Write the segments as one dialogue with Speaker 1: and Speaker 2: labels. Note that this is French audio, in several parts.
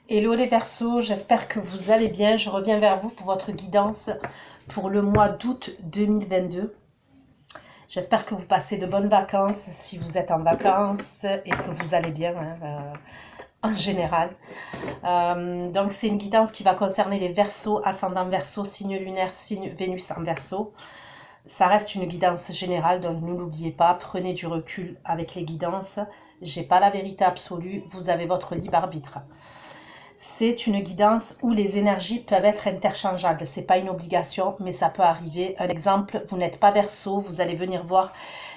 Speaker 1: Hello les Verseaux, j'espère que vous allez bien. Je reviens vers vous pour votre guidance pour le mois d'août 2022. J'espère que vous passez de bonnes vacances si vous êtes en vacances et que vous allez bien en général. Donc c'est une guidance qui va concerner les Verseaux, ascendant Verseau, signe lunaire, signe Vénus en Verseau. Ça reste une guidance générale, donc ne l'oubliez pas, prenez du recul avec les guidances. J'ai pas la vérité absolue, vous avez votre libre arbitre. C'est une guidance où les énergies peuvent être interchangeables. Ce n'est pas une obligation, mais ça peut arriver. Un exemple, vous n'êtes pas Verseau, vous allez venir voir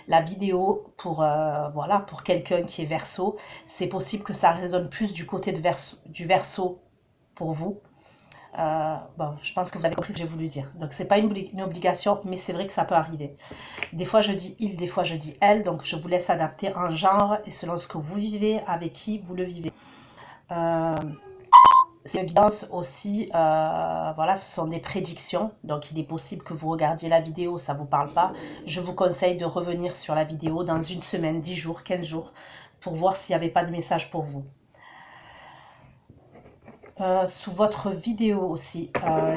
Speaker 1: la vidéo pour, voilà, pour quelqu'un qui est Verseau. C'est possible que ça résonne plus du côté du Verseau pour vous. Bon, je pense que vous avez compris ce que j'ai voulu dire. Donc, ce n'est pas une obligation, mais c'est vrai que ça peut arriver. Des fois, je dis il, des fois, je dis elle. Donc, je vous laisse adapter en genre et selon ce que vous vivez, avec qui vous le vivez. C'est une guidance aussi, voilà, ce sont des prédictions, donc il est possible que vous regardiez la vidéo, ça ne vous parle pas. Je vous conseille de revenir sur la vidéo dans une semaine, 10 jours, 15 jours, pour voir s'il n'y avait pas de message pour vous. Sous votre vidéo aussi,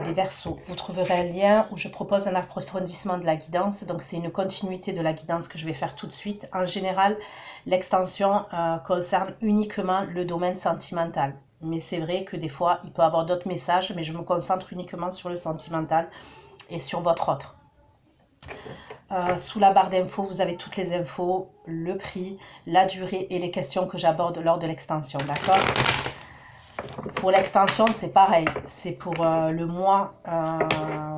Speaker 1: des Verseaux, vous trouverez un lien où je propose un approfondissement de la guidance, donc c'est une continuité de la guidance que je vais faire tout de suite. En général, l'extension concerne uniquement le domaine sentimental. Mais c'est vrai que des fois, il peut y avoir d'autres messages, mais je me concentre uniquement sur le sentimental et sur votre autre. Sous la barre d'infos, vous avez toutes les infos, le prix, la durée et les questions que j'aborde lors de l'extension, d'accord ? Pour l'extension, c'est pareil, c'est pour le mois,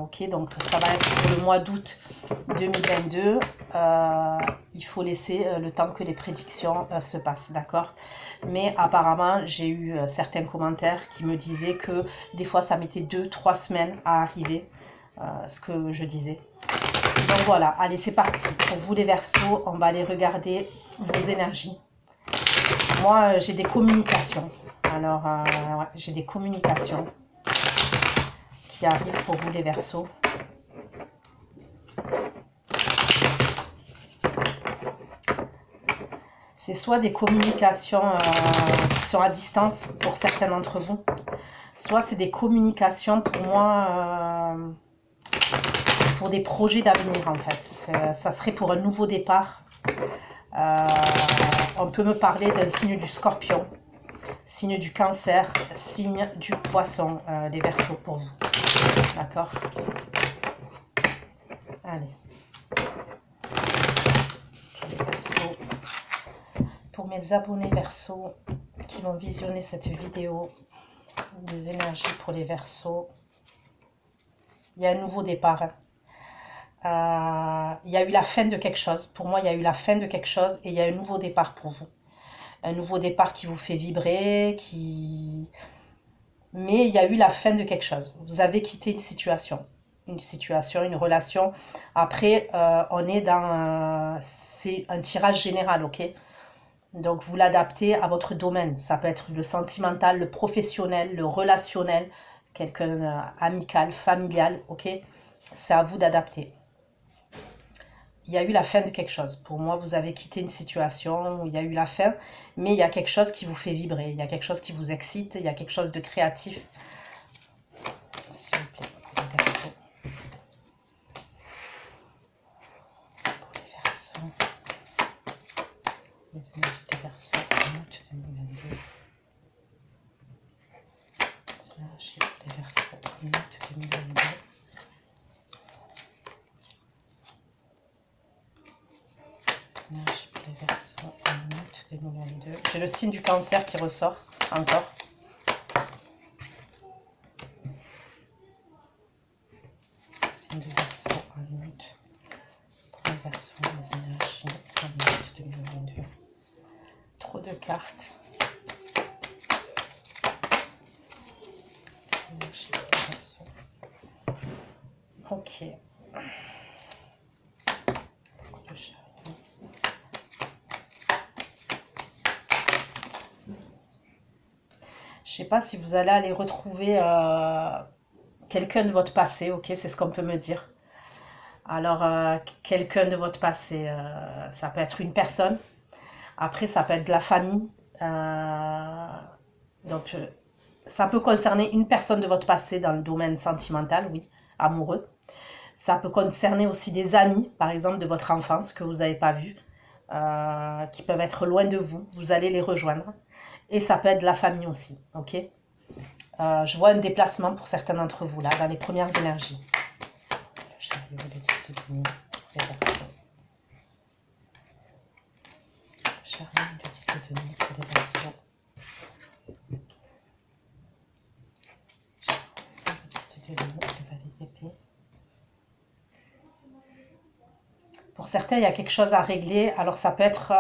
Speaker 1: ok, donc ça va être pour le mois d'août 2022. Il faut laisser le temps que les prédictions se passent, d'accord? Mais apparemment, j'ai eu certains commentaires qui me disaient que des fois, ça mettait 2-3 semaines à arriver, ce que je disais. Donc voilà, allez, c'est parti. Pour vous les Verseaux, on va aller regarder vos énergies. Moi, j'ai des communications. Alors, ouais, j'ai des communications qui arrivent pour vous les Verseaux. C'est soit des communications qui sont à distance pour certains d'entre vous, soit c'est des communications pour moi, pour des projets d'avenir en fait. Ça serait pour un nouveau départ. On peut me parler d'un signe du Scorpion, signe du Cancer, signe du Poisson, les Verseaux pour vous. D'accord? Allez. Les Verseaux. Pour mes abonnés Verseaux qui vont visionner cette vidéo, des énergies pour les Verseaux. Il y a un nouveau départ. Il y a eu la fin de quelque chose. Pour moi, il y a eu la fin de quelque chose et il y a un nouveau départ pour vous. Un nouveau départ qui vous fait vibrer, mais il y a eu la fin de quelque chose. Vous avez quitté une situation, une relation. Après, on est dans... c'est un tirage général, ok? Donc, vous l'adaptez à votre domaine. Ça peut être le sentimental, le professionnel, le relationnel, quelqu'un amical, familial, ok? C'est à vous d'adapter. Il y a eu la fin de quelque chose. Pour moi, vous avez quitté une situation où il y a eu la fin, mais il y a quelque chose qui vous fait vibrer. Il y a quelque chose qui vous excite, il y a quelque chose de créatif. S'il vous plaît, pour les Verseaux. Pour les Verseaux. Les énergies des Verseaux en août 2022. Les énergies des Verseaux en août 2022. Énergie pour les Verseaux en août 2022. J'ai le signe du Cancer qui ressort encore. Signe du Verseau en août. Pour les Verseaux, les énergies en août 2022. Trop de cartes. Énergie pour les Verseaux. Ok. Je ne sais pas si vous allez aller retrouver quelqu'un de votre passé, ok, c'est ce qu'on peut me dire. Alors, quelqu'un de votre passé, ça peut être une personne, après ça peut être de la famille, donc Ça peut concerner une personne de votre passé dans le domaine sentimental, oui, amoureux. Ça peut concerner aussi des amis, par exemple, de votre enfance que vous n'avez pas vus, qui peuvent être loin de vous. Vous allez les rejoindre. Et ça peut être de la famille aussi, ok? Je vois un déplacement pour certains d'entre vous, là, dans les premières énergies. Le chariot, le 10 de denier, réversion. Le chariot, le 10 de denier, réversion. Le 10 de denier, le valet d'épée. Pour certains, il y a quelque chose à régler. Alors, ça peut être...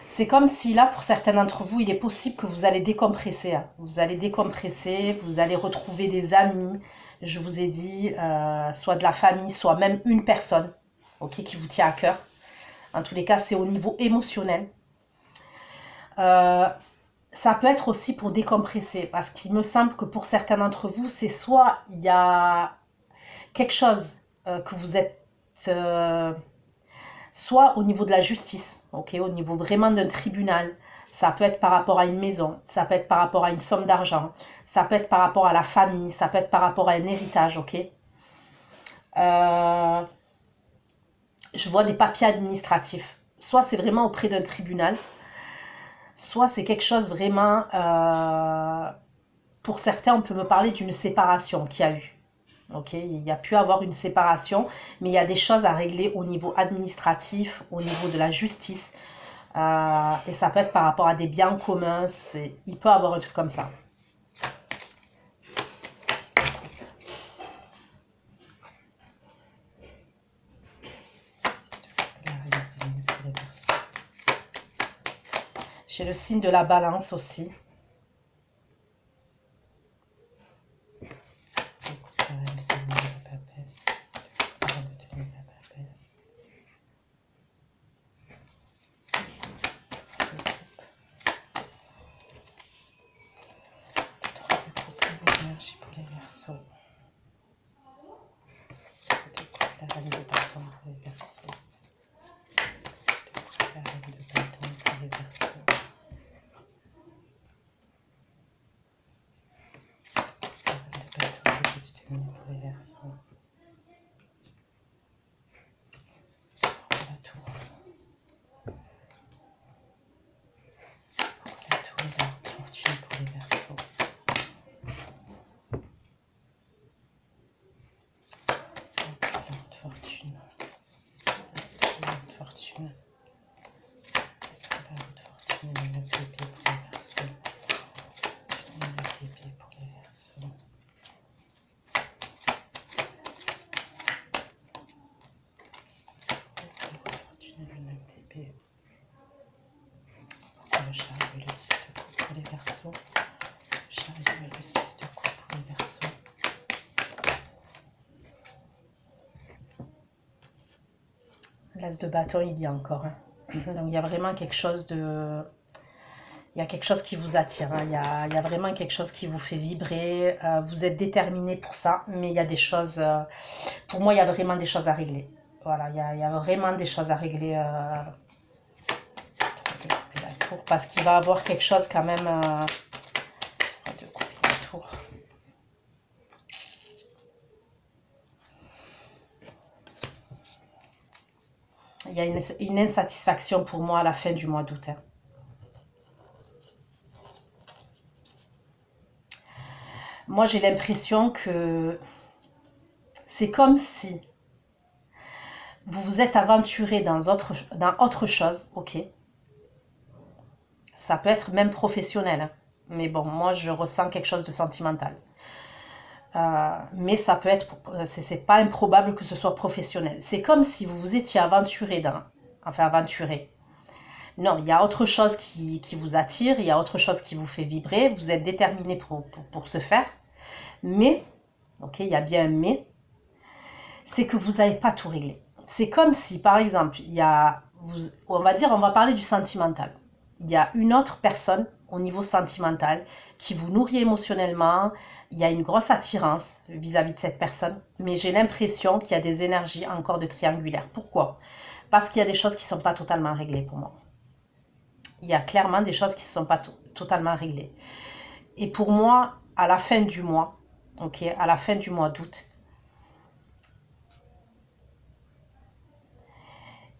Speaker 1: c'est comme si là, pour certains d'entre vous, il est possible que vous allez décompresser. Hein. Vous allez décompresser, vous allez retrouver des amis. Je vous ai dit, soit de la famille, soit même une personne, ok, qui vous tient à cœur. En tous les cas, c'est au niveau émotionnel. Ça peut être aussi pour décompresser, parce qu'il me semble que pour certains d'entre vous, c'est soit il y a quelque chose que vous êtes... soit au niveau de la justice, ok, au niveau vraiment d'un tribunal. Ça peut être par rapport à une maison, ça peut être par rapport à une somme d'argent, ça peut être par rapport à la famille, ça peut être par rapport à un héritage, ok. Je vois des papiers administratifs. Soit c'est vraiment auprès d'un tribunal, soit c'est quelque chose vraiment... pour certains, on peut me parler d'une séparation qu'il y a eu. Okay, il y a pu avoir une séparation, mais il y a des choses à régler au niveau administratif, au niveau de la justice. Et ça peut être par rapport à des biens communs. Il peut y avoir un truc comme ça. J'ai le signe de la balance aussi. L'as de bâton, il y a encore. Hein. Donc il y a vraiment quelque chose de... Il y a quelque chose qui vous attire, hein. Il y a vraiment quelque chose qui vous fait vibrer. Vous êtes déterminé pour ça, mais il y a des choses... pour moi, il y a vraiment des choses à régler. Voilà, il y a vraiment des choses à régler. Parce qu'il va y avoir quelque chose quand même... de couper la tour. Il y a une insatisfaction pour moi à la fin du mois d'août. Hein. Moi, j'ai l'impression que c'est comme si vous vous êtes aventuré dans autre chose, ok. Ça peut être même professionnel, hein. Mais bon, moi, je ressens quelque chose de sentimental. Mais ça peut être, c'est pas improbable que ce soit professionnel. C'est comme si vous vous étiez aventuré aventuré. Non, il y a autre chose qui vous attire, il y a autre chose qui vous fait vibrer, vous êtes déterminé pour ce faire. Mais, ok, il y a bien un mais, c'est que vous n'avez pas tout réglé. C'est comme si, par exemple, on va parler du sentimental. Il y a une autre personne au niveau sentimental qui vous nourrit émotionnellement, il y a une grosse attirance vis-à-vis de cette personne, mais j'ai l'impression qu'il y a des énergies encore de triangulaire. Pourquoi? Parce qu'il y a des choses qui ne sont pas totalement réglées pour moi. Il y a clairement des choses qui ne sont pas totalement réglées. Et pour moi, à la fin du mois, ok, à la fin du mois d'août,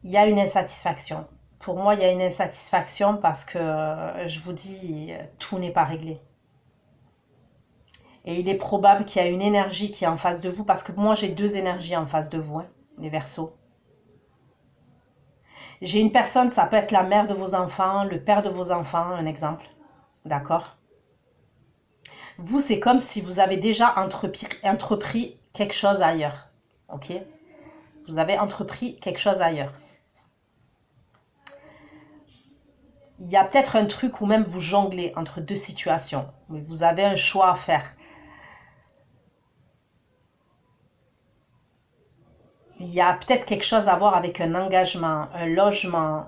Speaker 1: il y a une insatisfaction. Pour moi, il y a une insatisfaction parce que, je vous dis, tout n'est pas réglé. Et il est probable qu'il y a une énergie qui est en face de vous, parce que moi, j'ai deux énergies en face de vous, hein, les Verseaux. J'ai une personne, ça peut être la mère de vos enfants, le père de vos enfants, un exemple. D'accord? Vous, c'est comme si vous avez déjà entrepris quelque chose ailleurs. Ok? Vous avez entrepris quelque chose ailleurs. Il y a peut-être un truc où même vous jonglez entre deux situations. Mais vous avez un choix à faire. Il y a peut-être quelque chose à voir avec un engagement, un logement.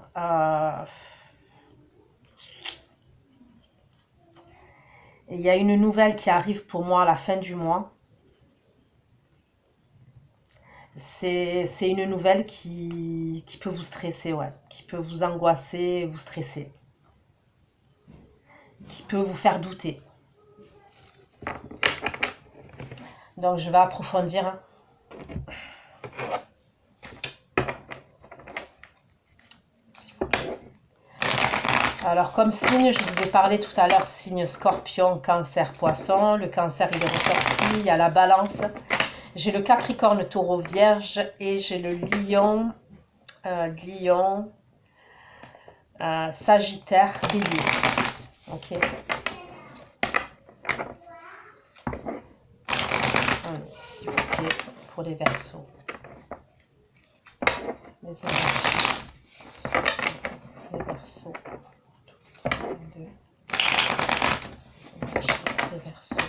Speaker 1: Il y a une nouvelle qui arrive pour moi à la fin du mois. C'est une nouvelle qui peut vous stresser, ouais. Qui peut vous angoisser, vous stresser. Qui peut vous faire douter. Donc je vais approfondir. Alors comme signe, je vous ai parlé tout à l'heure, signe Scorpion, Cancer, Poisson. Le Cancer, il est ressorti. Il y a la Balance. J'ai le Capricorne, Taureau, Vierge. Et j'ai le Lion, Sagittaire, Bélier. Ok. Allez, s'il vous plaît, pour les Verseaux. Les énergies. Les Verseaux. Les Verseaux.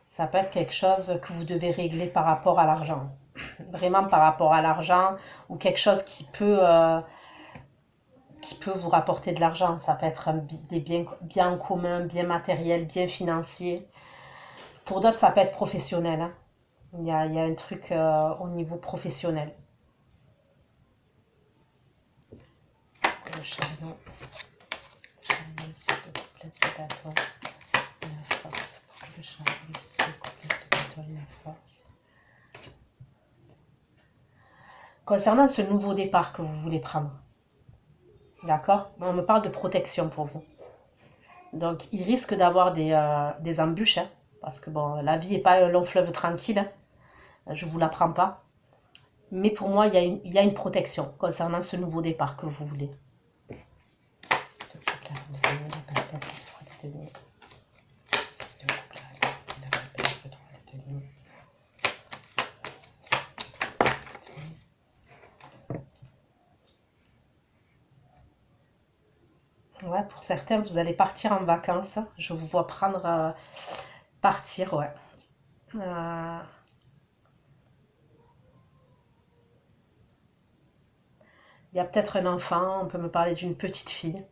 Speaker 1: Ça peut être quelque chose que vous devez régler par rapport à l'argent. Vraiment par rapport à l'argent, ou quelque chose qui peut vous rapporter de l'argent. Ça peut être des biens en commun, biens matériels, biens financiers. Pour d'autres, ça peut être professionnel. Hein. Il y a un truc au niveau professionnel. Le chariot, s'il te plaît, c'est bâton, la force. Le chariot, s'il te plaît, c'est bâton, la force. Concernant ce nouveau départ que vous voulez prendre, d'accord? On me parle de protection pour vous. Donc, il risque d'avoir des embûches, hein, parce que bon, la vie n'est pas un long fleuve tranquille, hein, je ne vous l'apprends pas. Mais pour moi, il y a une protection concernant ce nouveau départ que vous voulez. Ouais, pour certains, vous allez partir en vacances. Je vous vois prendre, partir, ouais. Il y a peut-être un enfant, on peut me parler d'une petite fille.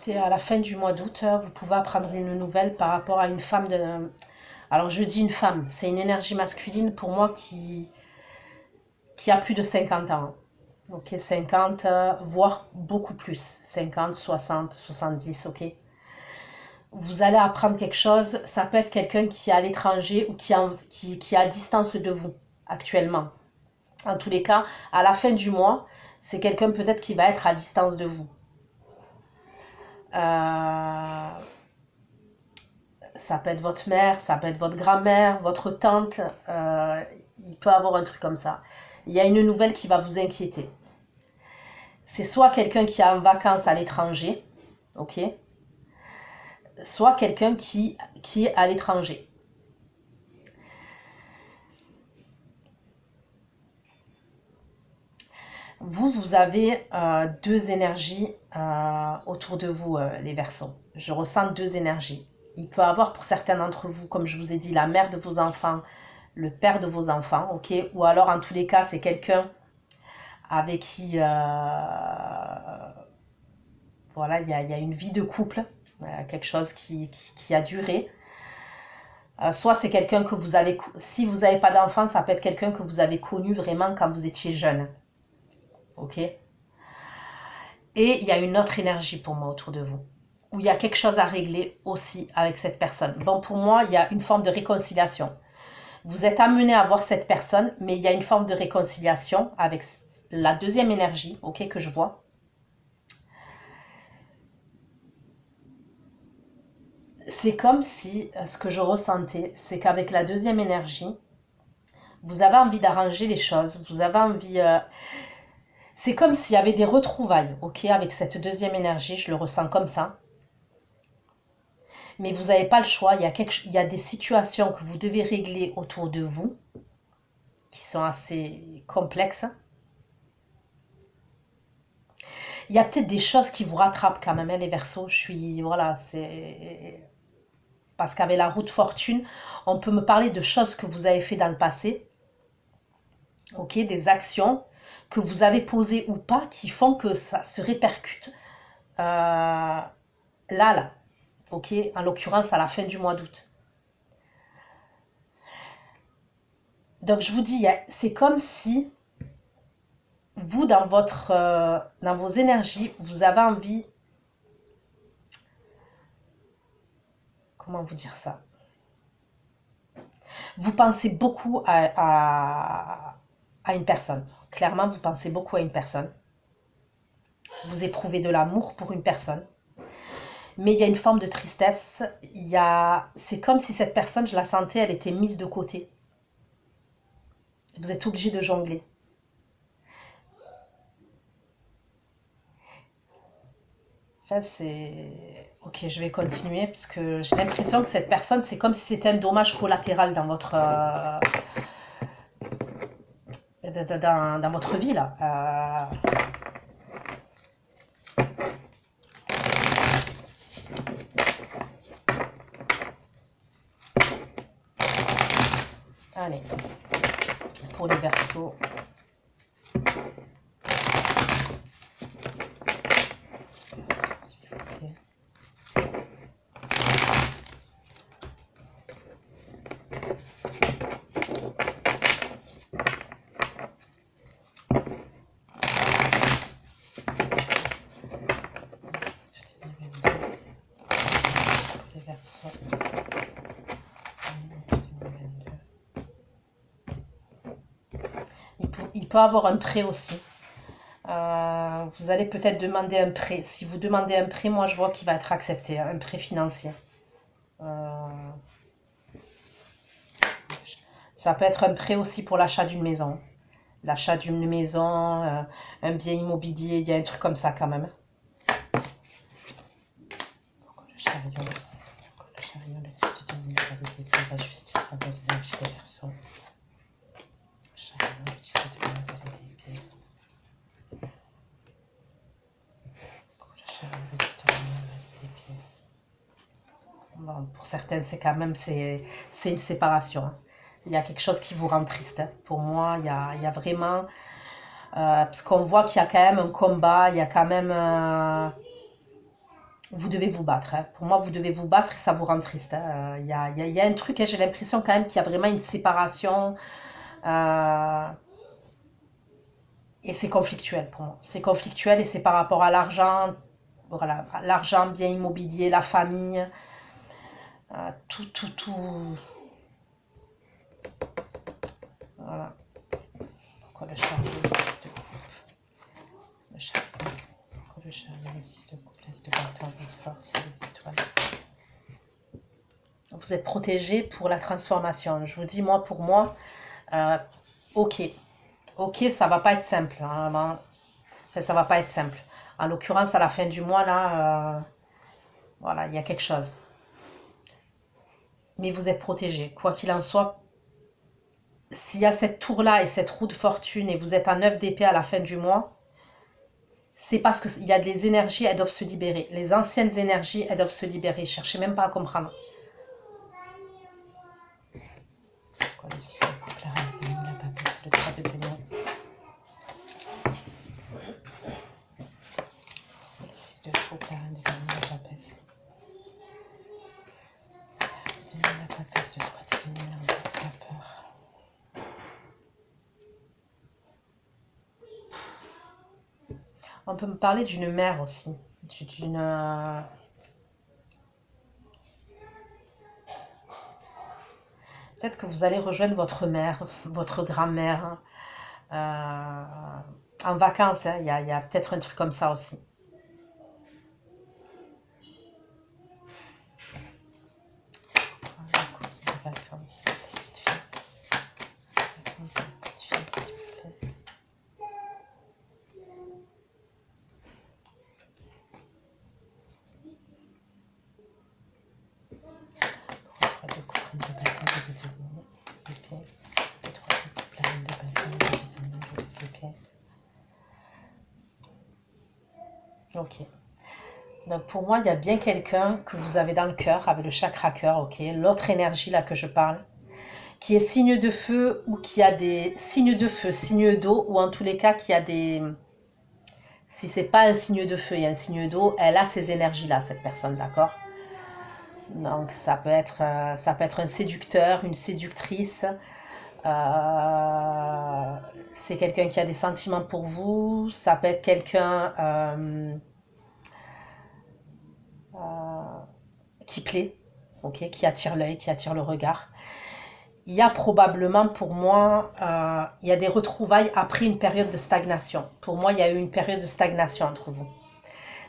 Speaker 1: écoutez, à la fin du mois d'août, vous pouvez apprendre une nouvelle par rapport à une femme de... Alors, je dis une femme, c'est une énergie masculine pour moi qui a plus de 50 ans. Ok, 50, voire beaucoup plus. 50, 60, 70, ok. Vous allez apprendre quelque chose. Ça peut être quelqu'un qui est à l'étranger ou qui est à distance de vous actuellement. En tous les cas, à la fin du mois, c'est quelqu'un peut-être qui va être à distance de vous. Ça peut être votre mère, ça peut être votre grand-mère, votre tante. Il peut avoir un truc comme ça. Il y a une nouvelle qui va vous inquiéter. C'est soit quelqu'un qui est en vacances à l'étranger, ok, soit quelqu'un qui est à l'étranger. Vous avez deux énergies autour de vous, les Verseaux. Je ressens deux énergies. Il peut y avoir pour certains d'entre vous, comme je vous ai dit, la mère de vos enfants, le père de vos enfants, ok, ou alors en tous les cas, c'est quelqu'un avec qui voilà, il y a une vie de couple, quelque chose qui a duré. Soit c'est quelqu'un que vous avez, si vous n'avez pas d'enfant, ça peut être quelqu'un que vous avez connu vraiment quand vous étiez jeune. Ok. Et il y a une autre énergie pour moi autour de vous, où il y a quelque chose à régler aussi avec cette personne. Bon, pour moi, il y a une forme de réconciliation. Vous êtes amené à voir cette personne, mais il y a une forme de réconciliation avec la deuxième énergie, ok, que je vois. C'est comme si, ce que je ressentais, c'est qu'avec la deuxième énergie, vous avez envie d'arranger les choses, vous avez envie... c'est comme s'il y avait des retrouvailles, ok, avec cette deuxième énergie, je le ressens comme ça. Mais vous n'avez pas le choix, il y a des situations que vous devez régler autour de vous, qui sont assez complexes. Il y a peut-être des choses qui vous rattrapent quand même, hein, les Verseaux. Voilà, c'est... Parce qu'avec la roue de fortune, on peut me parler de choses que vous avez fait dans le passé, ok, des actions que vous avez posées ou pas, qui font que ça se répercute là, ok, en l'occurrence à la fin du mois d'août. Donc je vous dis, c'est comme si vous, dans vos énergies, vous avez envie, comment vous dire ça? Vous pensez beaucoup à une personne. Clairement, vous pensez beaucoup à une personne. Vous éprouvez de l'amour pour une personne. Mais il y a une forme de tristesse. C'est comme si cette personne, je la sentais, elle était mise de côté. Vous êtes obligé de jongler. Enfin, ok, je vais continuer parce que j'ai l'impression que cette personne, c'est comme si c'était un dommage collatéral dans dans votre vie, là. Allez, pour les Verseaux. Il peut avoir un prêt aussi. Vous allez peut-être demander un prêt. Si vous demandez un prêt, moi je vois qu'il va être accepté, un prêt financier. Ça peut être un prêt aussi pour l'achat d'une maison. L'achat d'une maison, un bien immobilier, il y a un truc comme ça quand même. Pourquoi le chariot l'existe de l'inégalité de la justice, la base de l'énergie des personnes. Le chariot l'existe de l'inégalité. Pourquoi le chariot l'existe de l'inégalité. Bon, pour certains, c'est quand même c'est une séparation. Hein. Il y a quelque chose qui vous rend triste. Hein. Pour moi, il y a vraiment... parce qu'on voit qu'il y a quand même un combat, il y a quand même... vous devez vous battre. Hein. Pour moi, vous devez vous battre et ça vous rend triste. Hein. Il y a un truc, hein, j'ai l'impression quand même qu'il y a vraiment une séparation. Et c'est conflictuel pour moi. C'est conflictuel et c'est par rapport à l'argent. Voilà, l'argent, bien immobilier, la famille. Tout. Voilà. Pourquoi le chariot, le 6 de coupe? Le chariot. Pourquoi le chariot, le 6 de coupe, l'as de bâton, la force et les étoiles. Vous êtes protégé pour la transformation. Je vous dis, moi, pour moi, ok, ça va pas être simple. Hein, enfin, ça va pas être simple. En l'occurrence, à la fin du mois, là, voilà, il y a quelque chose. Mais vous êtes protégé. Quoi qu'il en soit, s'il y a cette tour-là et cette roue de fortune et vous êtes à 9 d'épée à la fin du mois, c'est parce qu'il y a des énergies, elles doivent se libérer. Les anciennes énergies, elles doivent se libérer. Cherchez même pas à comprendre. Quoi, le 6 de coupe, la reine de la papesse, le 3 de peigne. Le 6 de coupe, la reine de la papesse. La papesse, le 3 de peigne, la peur. On peut me parler d'une mère aussi. Peut-être que vous allez rejoindre votre mère, votre grand-mère, en vacances. Hein. Il y a peut-être un truc comme ça aussi. Ok. Donc pour moi, il y a bien quelqu'un que vous avez dans le cœur, avec le chakra cœur, ok. L'autre énergie là que je parle, qui est signe de feu ou qui a des signes de feu, signes d'eau, ou en tous les cas qui a des... Si c'est pas un signe de feu et un signe d'eau, elle a ces énergies-là, cette personne, d'accord? Donc ça peut être un séducteur, une séductrice. C'est quelqu'un qui a des sentiments pour vous. Ça peut être quelqu'un qui plaît, ok, qui attire l'œil, qui attire le regard. Il y a probablement pour moi, il y a des retrouvailles après une période de stagnation. Pour moi, il y a eu une période de stagnation entre vous.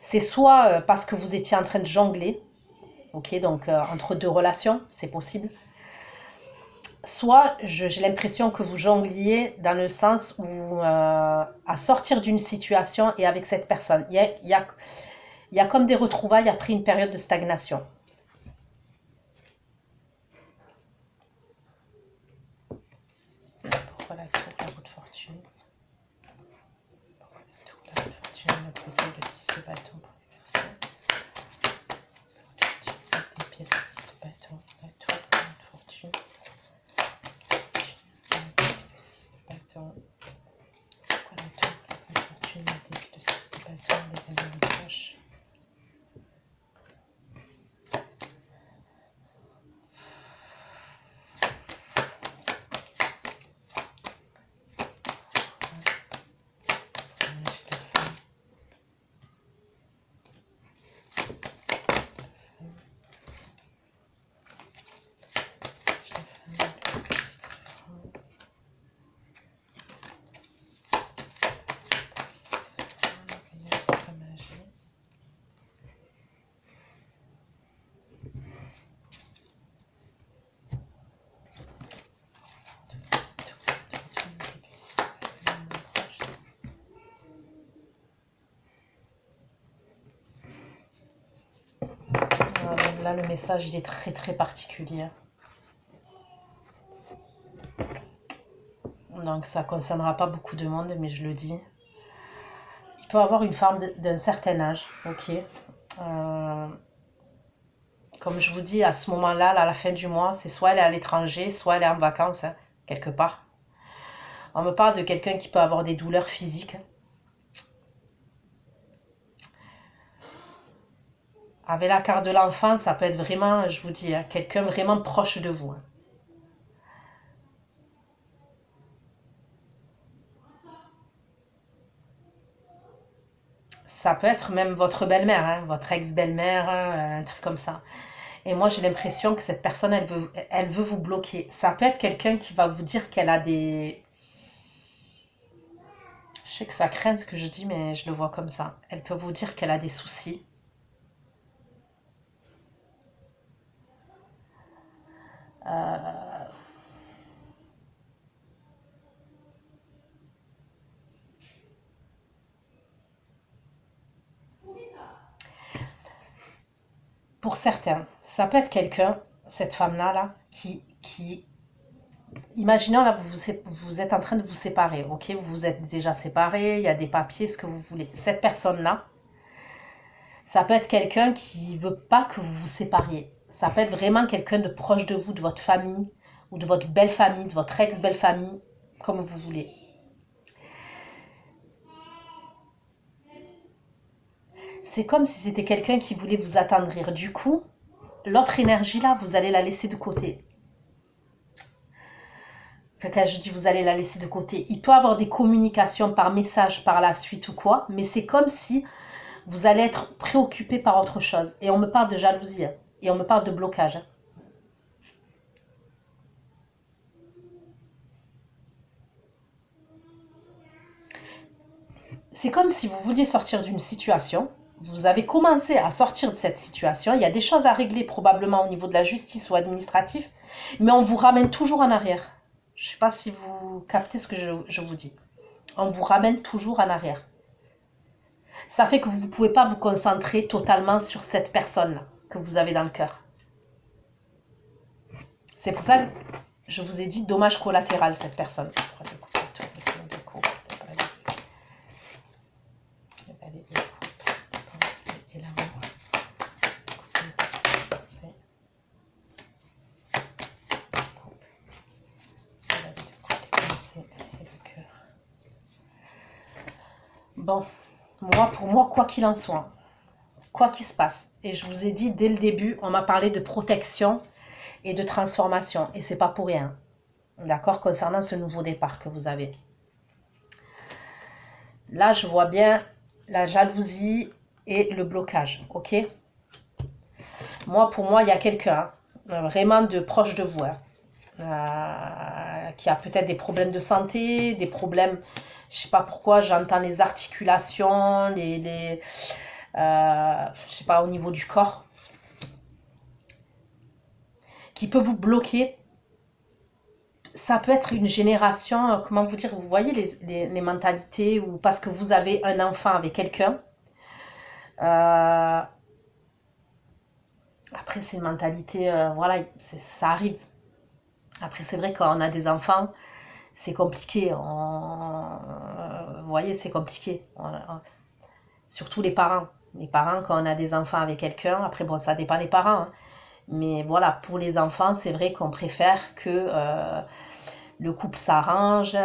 Speaker 1: C'est soit parce que vous étiez en train de jongler, ok, donc entre deux relations, c'est possible. Soit j'ai l'impression que vous jongliez dans le sens où à sortir d'une situation et avec cette personne. Il y a comme des retrouvailles après une période de stagnation. Pourquoi la tour, la roue de fortune? Pourquoi la tour, la roue de fortune, le côté, le 6 de bâton pour les personnes? Les pieds, le 6 de bâton, la tour, la roue de fortune. Le 6 de bâton. Pourquoi la tour, la roue de fortune, le 6 de bâton, les valeurs de poche? Là, le message, il est très très particulier. Donc, ça ne concernera pas beaucoup de monde, mais je le dis. Il peut avoir une femme d'un certain âge, ok. Comme je vous dis, à ce moment-là, à la fin du mois, c'est soit elle est à l'étranger, soit elle est en vacances, hein, quelque part. On me parle de quelqu'un qui peut avoir des douleurs physiques. Avec la carte de l'enfant, ça peut être vraiment, je vous dis, hein, quelqu'un vraiment proche de vous. Hein. Ça peut être même votre belle-mère, hein, votre ex-belle-mère, hein, un truc comme ça. Et moi, j'ai l'impression que cette personne, elle veut vous bloquer. Ça peut être quelqu'un qui va vous dire qu'elle a des... Je sais que ça craint ce que je dis, mais je le vois comme ça. Elle peut vous dire qu'elle a des soucis. Euh, Pour certains, ça peut être quelqu'un, cette femme-là, là, qui imaginons là, vous êtes en train de vous séparer, ok? Vous vous êtes déjà séparés, il y a des papiers, ce que vous voulez. Cette personne-là, ça peut être quelqu'un qui veut pas que vous vous sépariez. Ça peut être vraiment quelqu'un de proche de vous, de votre famille, ou de votre belle famille, de votre ex-belle famille, comme vous voulez. C'est comme si c'était quelqu'un qui voulait vous attendrir. Du coup, l'autre énergie là, vous allez la laisser de côté. Quand je dis vous allez la laisser de côté, il peut y avoir des communications par message par la suite ou quoi, mais c'est comme si vous allez être préoccupé par autre chose. Et on me parle de jalousie, hein, et on me parle de blocage. Hein. C'est comme si vous vouliez sortir d'une situation, vous avez commencé à sortir de cette situation, il y a des choses à régler probablement au niveau de la justice ou administratif, mais on vous ramène toujours en arrière. Je ne sais pas si vous captez ce que je vous dis. On vous ramène toujours en arrière. Ça fait que vous ne pouvez pas vous concentrer totalement sur cette personne que vous avez dans le cœur. C'est pour ça que je vous ai dit dommage collatéral, cette personne. Bon, pour moi, quoi qu'il en soit, quoi qu'il se passe, et je vous ai dit dès le début, on m'a parlé de protection et de transformation, et c'est pas pour rien, d'accord, concernant ce nouveau départ que vous avez. Là, je vois bien la jalousie et le blocage, ok. Moi, pour moi, il y a quelqu'un vraiment de proche de vous, hein, qui a peut-être des problèmes de santé, des problèmes, je sais pas pourquoi, j'entends les articulations, je sais pas, au niveau du corps, qui peut vous bloquer. Ça peut être une génération, comment vous dire, vous voyez les mentalités, ou parce que vous avez un enfant avec quelqu'un. Après, c'est une mentalité, voilà, ça arrive. Après, c'est vrai quand on a des enfants, c'est compliqué. Vous voyez, c'est compliqué. Surtout les parents. Les parents, quand on a des enfants avec quelqu'un, après, bon, ça dépend des parents. Hein, mais voilà, pour les enfants, c'est vrai qu'on préfère que le couple s'arrange.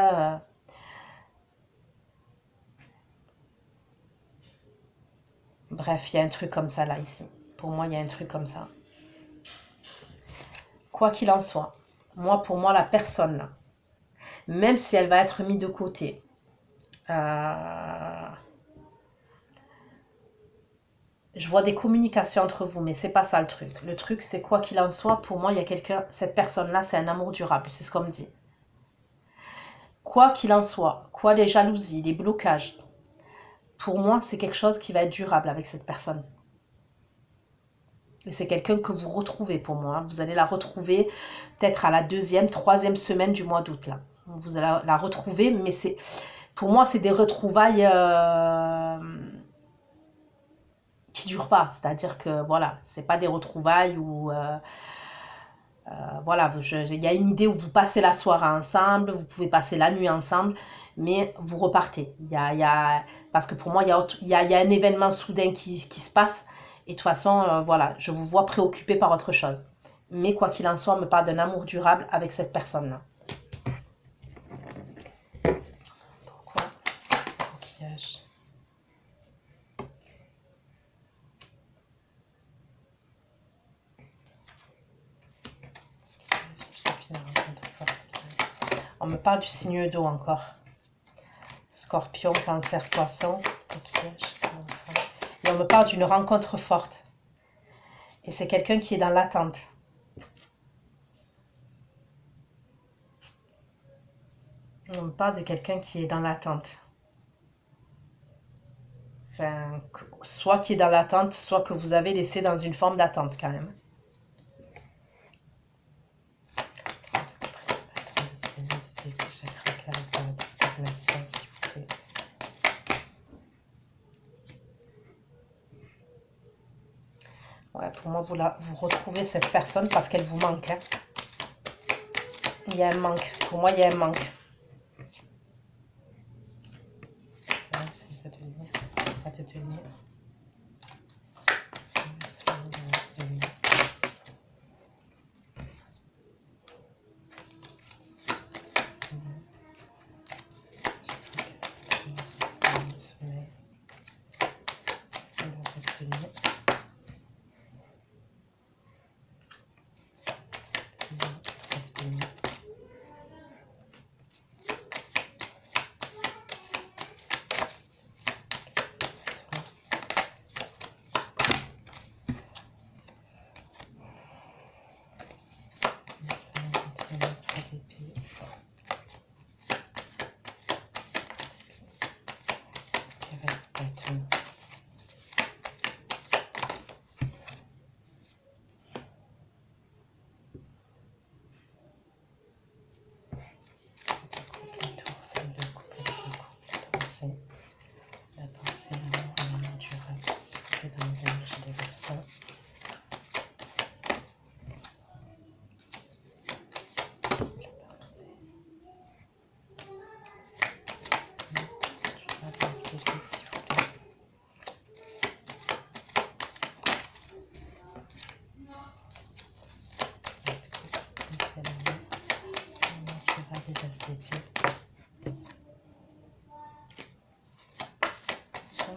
Speaker 1: Bref, il y a un truc comme ça là, ici. Pour moi, il y a un truc comme ça. Quoi qu'il en soit, pour moi, la personne là, même si elle va être mise de côté, je vois des communications entre vous, mais c'est pas ça le truc. Le truc, c'est quoi qu'il en soit, pour moi, il y a quelqu'un, cette personne-là, c'est un amour durable, c'est ce qu'on me dit. Quoi qu'il en soit, quoi les jalousies, les blocages, pour moi, c'est quelque chose qui va être durable avec cette personne. Et c'est quelqu'un que vous retrouvez pour moi. Hein. Vous allez la retrouver peut-être à la deuxième, troisième semaine du mois d'août. Là. Vous allez la retrouver, mais pour moi, c'est des retrouvailles qui ne durent pas. C'est-à-dire que, voilà, c'est pas des retrouvailles où... voilà, il y a une idée où vous passez la soirée ensemble, vous pouvez passer la nuit ensemble, mais vous repartez. Parce que pour moi, il y a un événement soudain qui se passe, et de toute façon, voilà, je vous vois préoccupé par autre chose. Mais quoi qu'il en soit, on me parle d'un amour durable avec cette personne-là. Pourquoi coquillage? me parle du signe d'eau encore. Scorpion, Cancer, Poisson. Okay. Et on me parle d'une rencontre forte. Et c'est quelqu'un qui est dans l'attente. On me parle de quelqu'un qui est dans l'attente. Enfin, soit qui est dans l'attente, soit que vous avez laissé dans une forme d'attente quand même. Ouais, pour moi, vous retrouvez cette personne parce qu'elle vous manque. Hein. Il y a un manque. Pour moi, il y a un manque.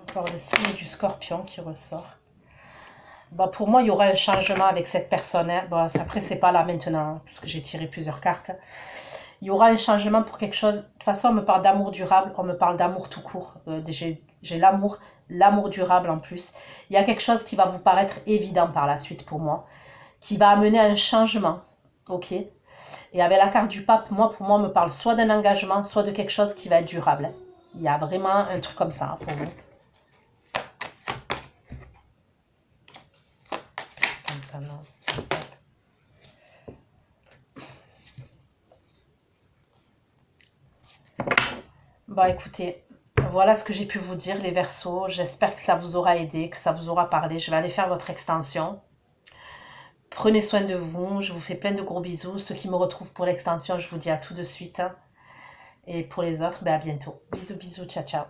Speaker 1: Encore le signe du Scorpion qui ressort. Bon, pour moi, il y aura un changement avec cette personne. Hein. Bon, après, c'est pas là maintenant, hein, puisque j'ai tiré plusieurs cartes. Il y aura un changement pour quelque chose. De toute façon, on me parle d'amour durable, on me parle d'amour tout court. J'ai l'amour durable en plus. Il y a quelque chose qui va vous paraître évident par la suite pour moi, qui va amener à un changement. Ok. Et avec la carte du pape, pour moi, on me parle soit d'un engagement, soit de quelque chose qui va être durable. Il y a vraiment un truc comme ça pour vous. Comme ça, non. Bon, écoutez, voilà ce que j'ai pu vous dire, les Verseaux. J'espère que ça vous aura aidé, que ça vous aura parlé. Je vais aller faire votre extension. Prenez soin de vous. Je vous fais plein de gros bisous. Ceux qui me retrouvent pour l'extension, je vous dis à tout de suite. Et pour les autres, à bientôt. Bisous, bisous, ciao, ciao.